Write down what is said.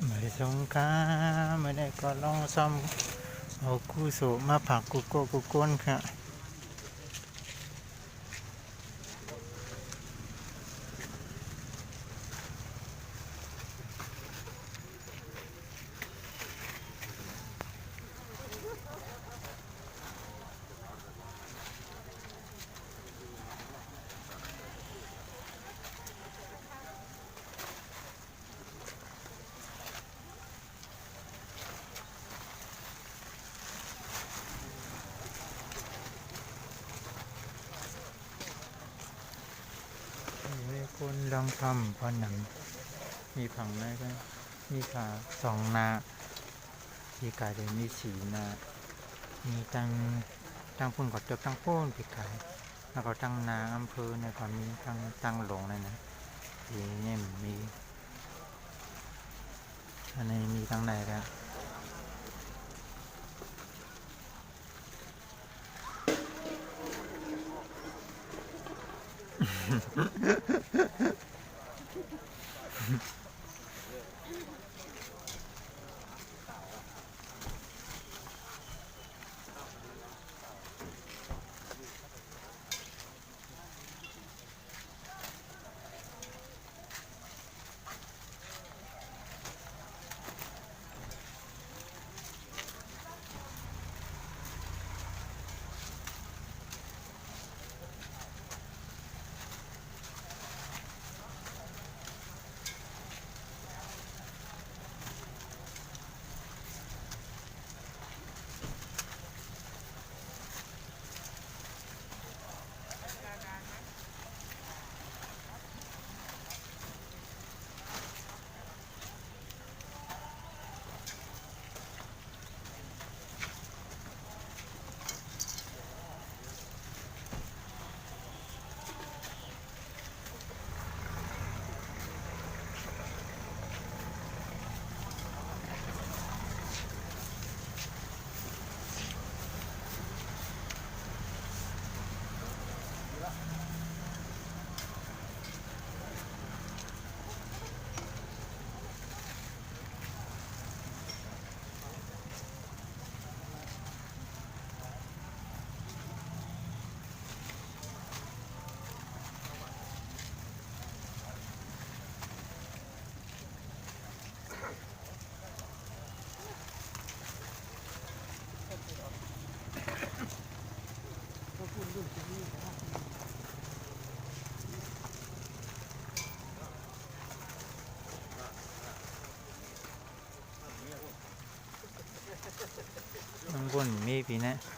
ไม่สงกาไม่ได้ก็ลองซ้ำเอาคู่สูมาผักกุโกกุก้นค่ะคนลองทำพอหนังมีผังได้ก็มีขาสองนาปีกายเดี๋ยวมีสีนามีตั้งพุ่นก็เติบตั้งพุ่นปีกายแล้วก็ตั้งนาอำเภอเนี่ยก็มีตั้งหลงเลยนะทีนี่มีอันนี้มีตั้งไหนแล้วมันบนมีปีนะ